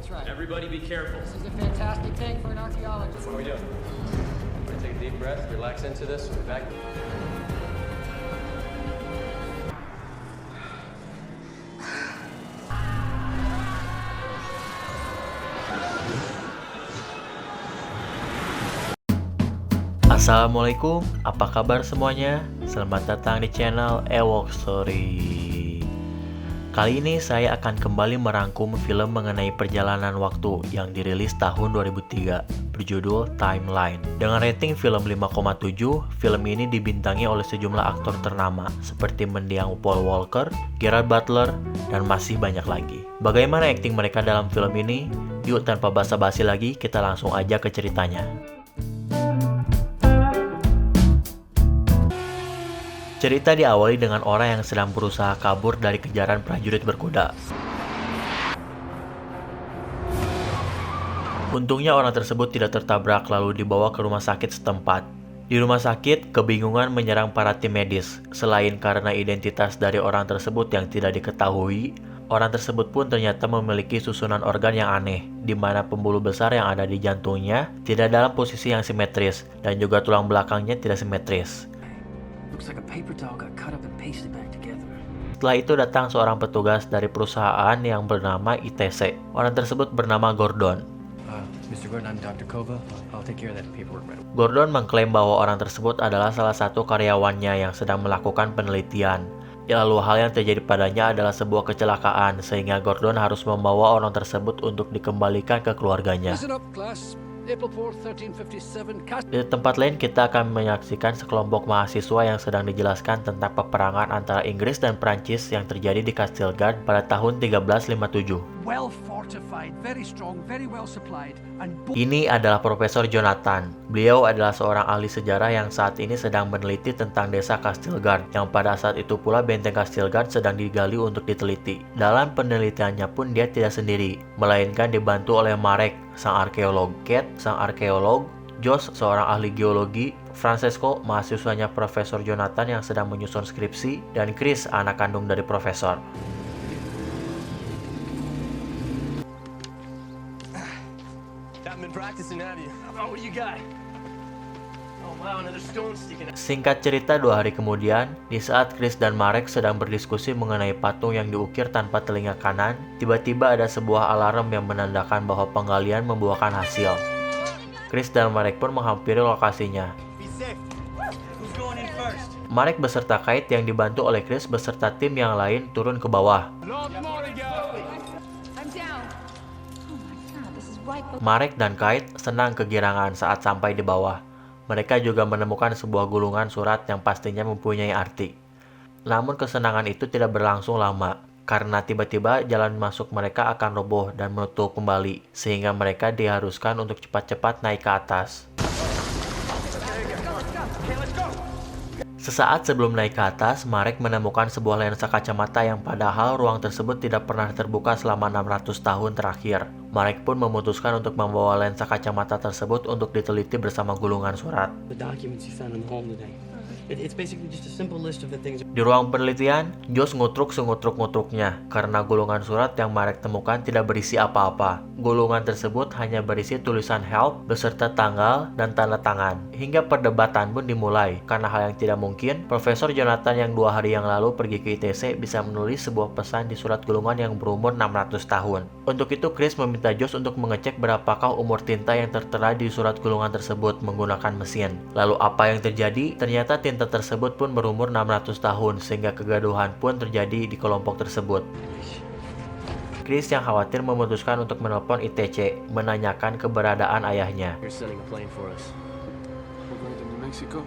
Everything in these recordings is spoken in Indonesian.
That's right. Everybody be careful. This is a fantastic thing for an archaeologist. What are we doing? We're gonna take a deep breath, relax into this, we'll be back. Assalamualaikum, apa kabar semuanya? Selamat datang di channel Ewok Story. Kali ini saya akan kembali merangkum film mengenai perjalanan waktu yang dirilis tahun 2003 berjudul Timeline. Dengan rating film 5,7, film ini dibintangi oleh sejumlah aktor ternama seperti mendiang Paul Walker, Gerard Butler, dan masih banyak lagi. Bagaimana akting mereka dalam film ini? Yuk tanpa basa-basi lagi, kita langsung aja ke ceritanya. Cerita diawali dengan orang yang sedang berusaha kabur dari kejaran prajurit berkuda. Untungnya orang tersebut tidak tertabrak lalu dibawa ke rumah sakit setempat. Di rumah sakit, kebingungan menyerang para tim medis. Selain karena identitas dari orang tersebut yang tidak diketahui, orang tersebut pun ternyata memiliki susunan organ yang aneh, di mana pembuluh besar yang ada di jantungnya tidak dalam posisi yang simetris, dan juga tulang belakangnya tidak simetris. Looks like a paper doll got cut up and pasted back together. Setelah itu datang seorang petugas dari perusahaan yang bernama ITC. Orang tersebut bernama Gordon. Mr. Gordon, I'm Dr. Kova. I'll take care of that paperwork right away. Gordon mengklaim bahwa orang tersebut adalah salah satu karyawannya yang sedang melakukan penelitian. Lalu hal yang terjadi padanya adalah sebuah kecelakaan, sehingga Gordon harus membawa orang tersebut untuk dikembalikan ke keluarganya. Listen up, class. April 4, 1357. Di tempat lain kita akan menyaksikan sekelompok mahasiswa yang sedang dijelaskan tentang peperangan antara Inggris dan Prancis yang terjadi di Castelgard pada tahun 1357. Well fortified, very strong, very well supplied, and Ini adalah Profesor Jonathan. Beliau adalah seorang ahli sejarah yang saat ini sedang meneliti tentang desa Castelgard, yang pada saat itu pula benteng Castelgard sedang digali untuk diteliti. Dalam penelitiannya pun dia tidak sendiri, melainkan dibantu oleh Marek, sang arkeolog, Kate, sang arkeolog, Josh, seorang ahli geologi, Francesco, mahasiswanya Profesor Jonathan yang sedang menyusun skripsi, dan Chris, anak kandung dari Profesor. Haven't been practicing, have you? Oh, what you got? Oh wow, another stone sticking out. Singkat cerita, 2 hari kemudian, di saat Chris dan Marek sedang berdiskusi mengenai patung yang diukir tanpa telinga kanan, tiba-tiba ada sebuah alarm yang menandakan bahwa penggalian membuahkan hasil. Chris dan Marek pun menghampiri lokasinya. Be safe. Who's going in first? Marek beserta Kate yang dibantu oleh Chris beserta tim yang lain turun ke bawah. I'm down. Oh my god, this is right below. Marek dan Kate senang kegirangan saat sampai di bawah. Mereka juga menemukan sebuah gulungan surat yang pastinya mempunyai arti. Namun kesenangan itu tidak berlangsung lama, karena tiba-tiba jalan masuk mereka akan roboh dan menutup kembali, sehingga mereka diharuskan untuk cepat-cepat naik ke atas. Sesaat sebelum naik ke atas, Marek menemukan sebuah lensa kacamata yang padahal ruang tersebut tidak pernah terbuka selama 600 tahun terakhir. Marek pun memutuskan untuk membawa lensa kacamata tersebut untuk diteliti bersama gulungan surat. The documents you found in the home today. It's basically just a simple list of the things. Di ruang penelitian, Josh ngutruk sengutruk-ngutruknya karena gulungan surat yang Marek temukan tidak berisi apa-apa. Gulungan tersebut hanya berisi tulisan help beserta tanggal dan tanda tangan. Hingga perdebatan pun dimulai karena hal yang tidak mungkin, Profesor Jonathan yang 2 hari yang lalu pergi ke ITC bisa menulis sebuah pesan di surat gulungan yang berumur 600 tahun. Untuk itu Chris meminta Josh untuk mengecek berapakah umur tinta yang tertera di surat gulungan tersebut menggunakan mesin. Lalu apa yang terjadi? Ternyata tinta tersebut pun berumur 600 tahun sehingga kegaduhan pun terjadi di kelompok tersebut. Chris yang khawatir memutuskan untuk menelpon ITC menanyakan keberadaan ayahnya. You're sending a plane for us. we're going to New Mexico.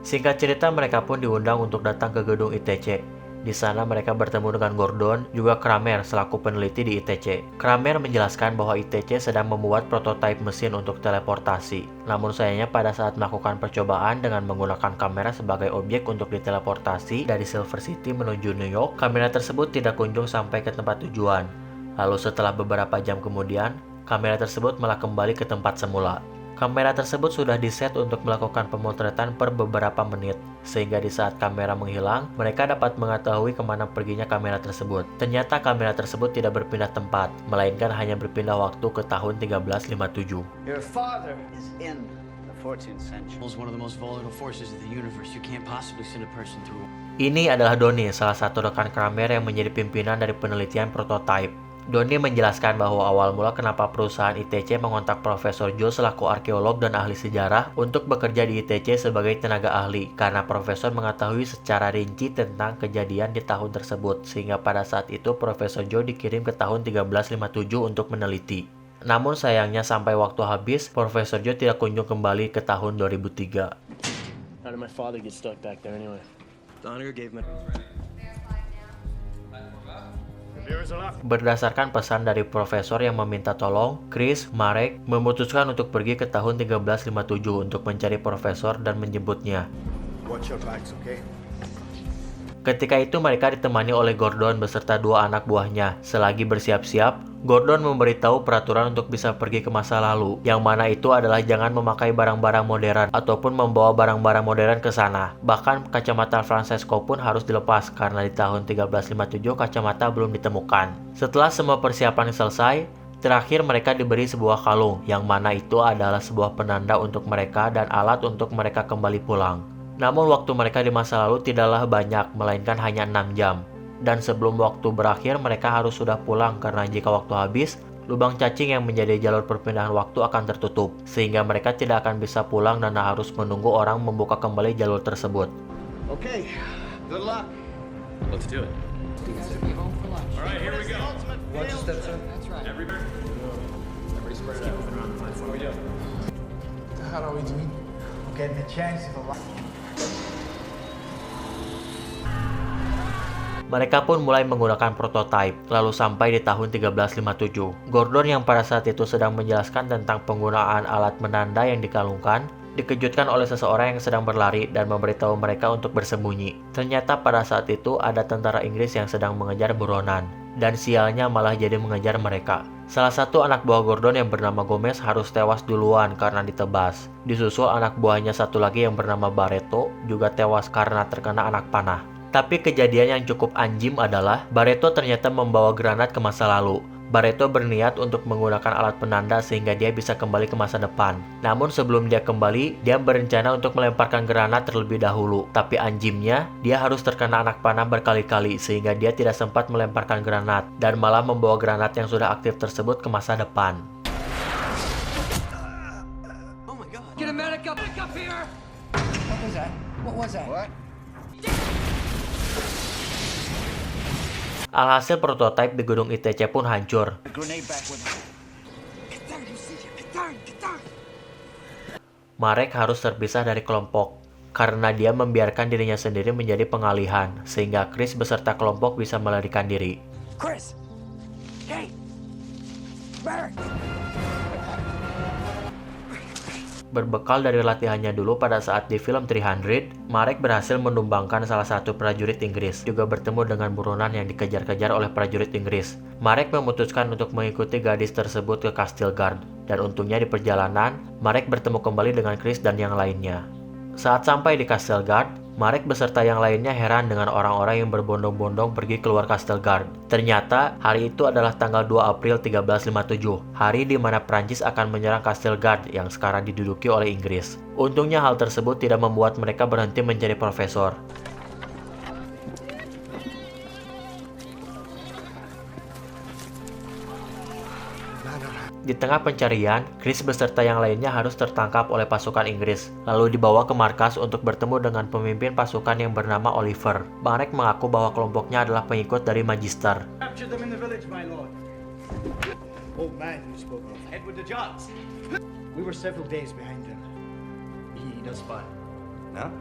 Singkat cerita mereka pun diundang untuk datang ke gedung ITC. Di sana mereka bertemu dengan Gordon, juga Kramer selaku peneliti di ITC. Kramer menjelaskan bahwa ITC sedang membuat prototipe mesin untuk teleportasi. Namun sayangnya pada saat melakukan percobaan dengan menggunakan kamera sebagai objek untuk diteleportasi dari Silver City menuju New York, kamera tersebut tidak kunjung sampai ke tempat tujuan. Lalu setelah beberapa jam kemudian, kamera tersebut malah kembali ke tempat semula. Kamera tersebut sudah diset untuk melakukan pemotretan per beberapa menit, sehingga di saat kamera menghilang, mereka dapat mengetahui kemana perginya kamera tersebut. Ternyata kamera tersebut tidak berpindah tempat, melainkan hanya berpindah waktu ke tahun 1357. Your father is in the 14th century. It's one of the most volatile forces in the universe. You can't possibly send a person through. Ini adalah Donnie, salah satu rekan Kramer yang menjadi pimpinan dari penelitian prototipe. Donnie menjelaskan bahwa awal mula kenapa perusahaan ITC mengontak Profesor Joe selaku arkeolog dan ahli sejarah untuk bekerja di ITC sebagai tenaga ahli, karena Profesor mengetahui secara rinci tentang kejadian di tahun tersebut, sehingga pada saat itu Profesor Joe dikirim ke tahun 1357 untuk meneliti. Namun sayangnya sampai waktu habis, Profesor Joe tidak kunjung kembali ke tahun 2003. How did my father get stuck back there anyway? Doniger gave me. Berdasarkan pesan dari profesor yang meminta tolong, Chris, Marek memutuskan untuk pergi ke tahun 1357 untuk mencari profesor dan menjemputnya. Watch your backs, okay? Ketika itu mereka ditemani oleh Gordon beserta dua anak buahnya. Selagi bersiap-siap, Gordon memberitahu peraturan untuk bisa pergi ke masa lalu, yang mana itu adalah jangan memakai barang-barang modern ataupun membawa barang-barang modern ke sana. Bahkan kacamata Francesco pun harus dilepas karena di tahun 1357 kacamata belum ditemukan. Setelah semua persiapan selesai, terakhir mereka diberi sebuah kalung, yang mana itu adalah sebuah penanda untuk mereka dan alat untuk mereka kembali pulang. Namun waktu mereka di masa lalu tidaklah banyak, melainkan hanya 6 jam. Dan sebelum waktu berakhir, mereka harus sudah pulang karena jika waktu habis, lubang cacing yang menjadi jalur perpindahan waktu akan tertutup, sehingga mereka tidak akan bisa pulang dan harus menunggu orang membuka kembali jalur tersebut. Okay, good luck. Let's do it. You guys will be home for lunch. All right, here we go. Watch your steps, sir. That's right. Everybody spread out. Moving around the platform. What are we doing? What the hell are we doing? We're getting a chance of a lot. Mereka pun mulai menggunakan prototipe, lalu sampai di tahun 1357. Gordon yang pada saat itu sedang menjelaskan tentang penggunaan alat menanda yang dikalungkan, dikejutkan oleh seseorang yang sedang berlari dan memberitahu mereka untuk bersembunyi. Ternyata pada saat itu ada tentara Inggris yang sedang mengejar buronan, dan sialnya malah jadi mengejar mereka. Salah satu anak buah Gordon yang bernama Gomez harus tewas duluan karena ditebas. Disusul anak buahnya satu lagi yang bernama Barreto juga tewas karena terkena anak panah. Tapi kejadian yang cukup anjim adalah Barreto ternyata membawa granat ke masa lalu. Barreto berniat untuk menggunakan alat penanda sehingga dia bisa kembali ke masa depan. Namun sebelum dia kembali, dia berencana untuk melemparkan granat terlebih dahulu. Tapi anjimnya, dia harus terkena anak panah berkali-kali sehingga dia tidak sempat melemparkan granat dan malah membawa granat yang sudah aktif tersebut ke masa depan. Oh my God. Get a medic up here! What was that? What was that? What? Alhasil prototipe di gedung ITC pun hancur. A grenade back with me. Marek harus terpisah dari kelompok karena dia membiarkan dirinya sendiri menjadi pengalihan, sehingga Chris beserta kelompok bisa melarikan diri. Chris! Hey! Barrett! Berbekal dari latihannya dulu pada saat di film 300, Marek berhasil menumbangkan salah satu prajurit Inggris, juga bertemu dengan buronan yang dikejar-kejar oleh prajurit Inggris. Marek memutuskan untuk mengikuti gadis tersebut ke Castle Guard, dan untungnya di perjalanan, Marek bertemu kembali dengan Chris dan yang lainnya. Saat sampai di Castle Guard, Marek beserta yang lainnya heran dengan orang-orang yang berbondong-bondong pergi keluar Castle Guard. Ternyata, hari itu adalah tanggal 2 April 1357, hari di mana Prancis akan menyerang Castle Guard yang sekarang diduduki oleh Inggris. Untungnya hal tersebut tidak membuat mereka berhenti mencari profesor. Di tengah pencarian, Chris beserta yang lainnya harus tertangkap oleh pasukan Inggris, lalu dibawa ke markas untuk bertemu dengan pemimpin pasukan yang bernama Oliver. Marek mengaku bahwa kelompoknya adalah pengikut dari Magister. Captured them in the village, my lord. Old man you spoke of, Edward de Jobs. We were several days behind him. He does fine. No?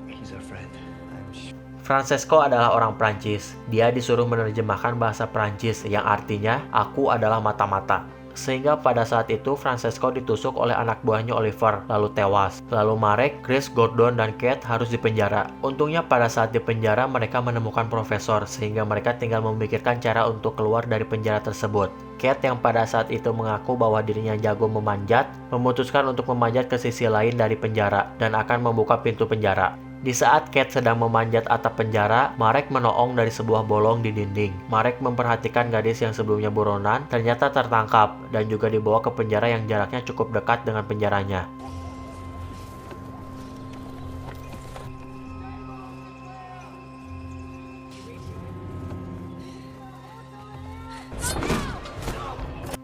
He's our friend. I'm sure. Francesco adalah orang Prancis. Dia disuruh menerjemahkan bahasa Prancis yang artinya aku adalah mata-mata. sehingga pada saat itu Francesco ditusuk oleh anak buahnya Oliver, lalu tewas. Lalu Marek, Chris, Gordon, dan Kate harus dipenjara. Untungnya pada saat dipenjara mereka menemukan profesor, sehingga mereka tinggal memikirkan cara untuk keluar dari penjara tersebut. Kate yang pada saat itu mengaku bahwa dirinya jago memanjat, memutuskan untuk memanjat ke sisi lain dari penjara dan akan membuka pintu penjara. Di saat Kate sedang memanjat atap penjara, Marek menoong dari sebuah bolong di dinding. Marek memperhatikan gadis yang sebelumnya buronan ternyata tertangkap dan juga dibawa ke penjara yang jaraknya cukup dekat dengan penjaranya.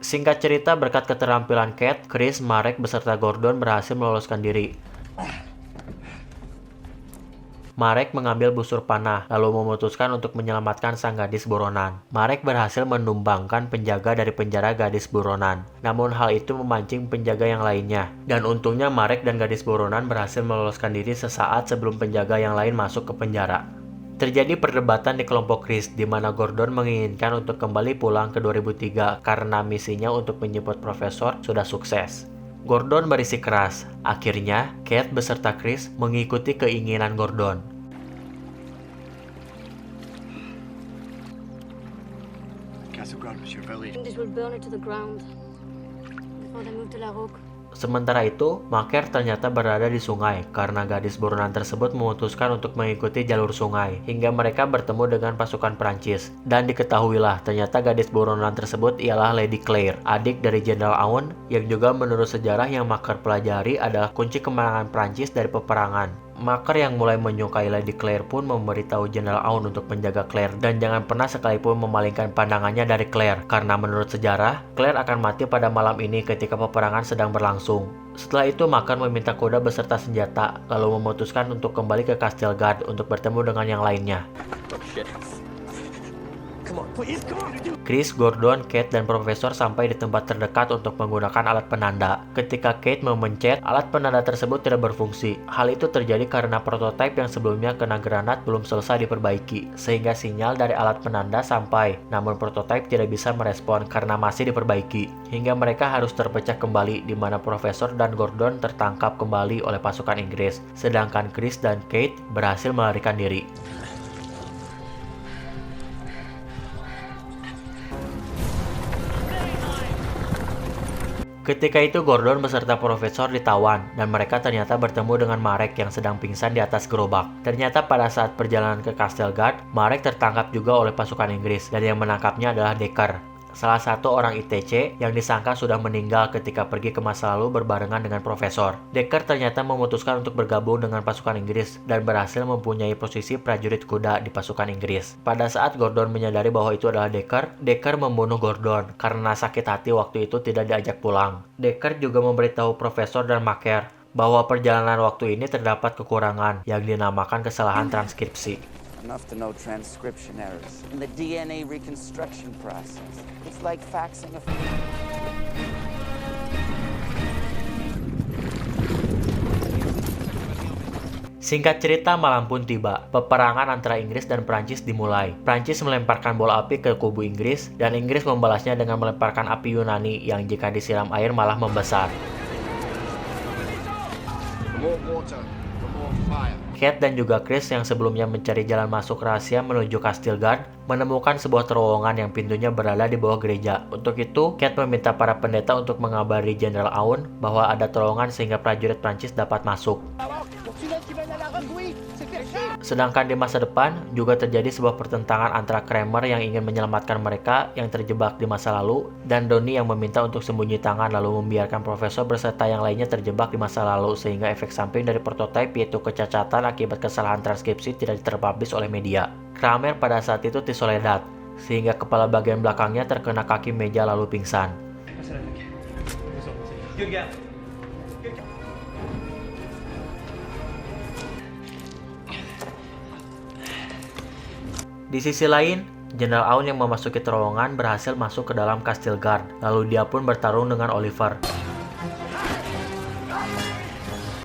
Singkat cerita, berkat keterampilan Kate, Chris, Marek beserta Gordon berhasil meloloskan diri. Marek mengambil busur panah, lalu memutuskan untuk menyelamatkan sang gadis buronan. Marek berhasil menumbangkan penjaga dari penjara gadis buronan. Namun hal itu memancing penjaga yang lainnya. Dan untungnya Marek dan gadis buronan berhasil meloloskan diri sesaat sebelum penjaga yang lain masuk ke penjara. Terjadi perdebatan di kelompok Chris, di mana Gordon menginginkan untuk kembali pulang ke 2003 karena misinya untuk menjemput profesor sudah sukses. Gordon berisik keras. Akhirnya, Kate beserta Chris mengikuti keinginan Gordon. Castle Guard was your village. English will burn it to the ground before they move to La Roque. Sementara itu, Maker ternyata berada di sungai karena gadis buronan tersebut memutuskan untuk mengikuti jalur sungai hingga mereka bertemu dengan pasukan Prancis. Dan diketahuilah ternyata gadis buronan tersebut ialah Lady Claire, adik dari Jenderal Aoun yang juga menurut sejarah yang Maker pelajari adalah kunci kemenangan Prancis dari peperangan. Maker yang mulai menyukai Lady Claire pun memberitahu Jenderal Aoun untuk menjaga Claire dan jangan pernah sekalipun memalingkan pandangannya dari Claire karena menurut sejarah, Claire akan mati pada malam ini ketika peperangan sedang berlangsung. Setelah itu Maker meminta kuda beserta senjata lalu memutuskan untuk kembali ke Castle Guard untuk bertemu dengan yang lainnya. Chris, Gordon, Kate, dan Profesor sampai di tempat terdekat untuk menggunakan alat penanda. Ketika Kate memencet, alat penanda tersebut tidak berfungsi. Hal itu terjadi karena prototipe yang sebelumnya kena granat belum selesai diperbaiki, sehingga sinyal dari alat penanda sampai, namun prototipe tidak bisa merespon karena masih diperbaiki. Hingga mereka harus terpecah kembali, di mana Profesor dan Gordon tertangkap kembali oleh pasukan Inggris, sedangkan Chris dan Kate berhasil melarikan diri. Ketika itu Gordon beserta Profesor ditawan dan mereka ternyata bertemu dengan Marek yang sedang pingsan di atas gerobak. Ternyata pada saat perjalanan ke Castle Guard, Marek tertangkap juga oleh pasukan Inggris dan yang menangkapnya adalah Decker, salah satu orang ITC yang disangka sudah meninggal ketika pergi ke masa lalu berbarengan dengan Profesor. Decker ternyata memutuskan untuk bergabung dengan pasukan Inggris dan berhasil mempunyai posisi prajurit kuda di pasukan Inggris. Pada saat Gordon menyadari bahwa itu adalah Decker, Decker membunuh Gordon karena sakit hati waktu itu tidak diajak pulang. Decker juga memberitahu Profesor dan Maker bahwa perjalanan waktu ini terdapat kekurangan yang dinamakan kesalahan transkripsi. Enough to know transcription errors in the DNA reconstruction process. It's like faxing a... Singkat cerita, malam pun tiba. Peperangan antara Inggris dan Prancis dimulai. Prancis melemparkan bola api ke kubu Inggris, dan Inggris membalasnya dengan melemparkan api Yunani yang jika disiram air malah membesar. Kate dan juga Chris yang sebelumnya mencari jalan masuk rahasia menuju Castle Guard menemukan sebuah terowongan yang pintunya berada di bawah gereja. Untuk itu, Kate meminta para pendeta untuk mengabari Jenderal Aoun bahwa ada terowongan sehingga prajurit Prancis dapat masuk. Sedangkan di masa depan juga terjadi sebuah pertentangan antara Kramer yang ingin menyelamatkan mereka yang terjebak di masa lalu dan Donnie yang meminta untuk sembunyi tangan lalu membiarkan Profesor beserta yang lainnya terjebak di masa lalu sehingga efek samping dari prototipe yaitu kecacatan akibat kesalahan transkripsi tidak diterpublish oleh media. Kramer pada saat itu Soledad sehingga kepala bagian belakangnya terkena kaki meja lalu pingsan. Di sisi lain, Jenderal Aoun yang memasuki terowongan berhasil masuk ke dalam Castle Guard, lalu dia pun bertarung dengan Oliver.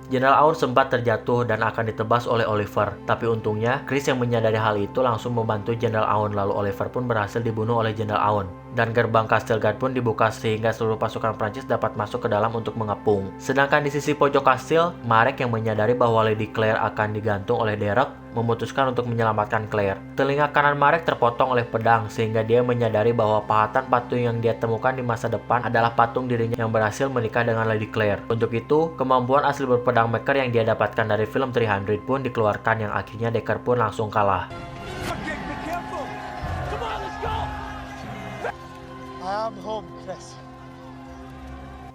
Jenderal Aoun sempat terjatuh dan akan ditebas oleh Oliver, tapi untungnya Chris yang menyadari hal itu langsung membantu Jenderal Aoun, lalu Oliver pun berhasil dibunuh oleh Jenderal Aoun. dan gerbang Kastil Guard pun dibuka sehingga seluruh pasukan Prancis dapat masuk ke dalam untuk mengepung. Sedangkan di sisi pojok kastil, Marek yang menyadari bahwa Lady Claire akan digantung oleh Derek memutuskan untuk menyelamatkan Claire. Telinga kanan Marek terpotong oleh pedang sehingga dia menyadari bahwa pahatan patung yang dia temukan di masa depan adalah patung dirinya yang berhasil menikah dengan Lady Claire. Untuk itu, kemampuan asli berpedang Maker yang dia dapatkan dari film 300 pun dikeluarkan yang akhirnya Deckard pun langsung kalah.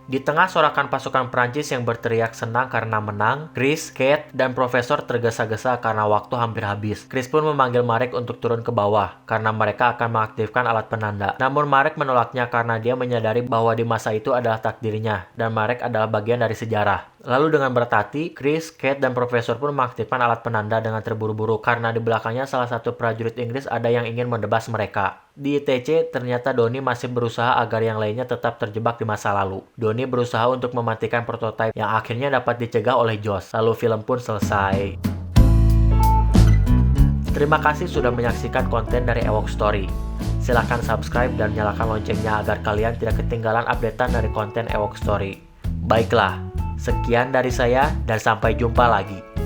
Di tengah sorakan pasukan Prancis yang berteriak senang karena menang, Chris, Kate, dan Profesor tergesa-gesa karena waktu hampir habis. Chris pun memanggil Marek untuk turun ke bawah, karena mereka akan mengaktifkan alat penanda. Namun Marek menolaknya karena dia menyadari bahwa di masa itu adalah takdirnya, dan Marek adalah bagian dari sejarah. Lalu dengan berat hati, Chris, Kate, dan Profesor pun mengaktifkan alat penanda dengan terburu-buru karena di belakangnya salah satu prajurit Inggris ada yang ingin mendebas mereka. Di ITC, ternyata Donnie masih berusaha agar yang lainnya tetap terjebak di masa lalu. Donnie berusaha untuk mematikan prototipe yang akhirnya dapat dicegah oleh Josh. Lalu film pun selesai. Terima kasih sudah menyaksikan konten dari Ewok Story. Silahkan subscribe dan nyalakan loncengnya agar kalian tidak ketinggalan updatean dari konten Ewok Story. Baiklah, sekian dari saya dan sampai jumpa lagi.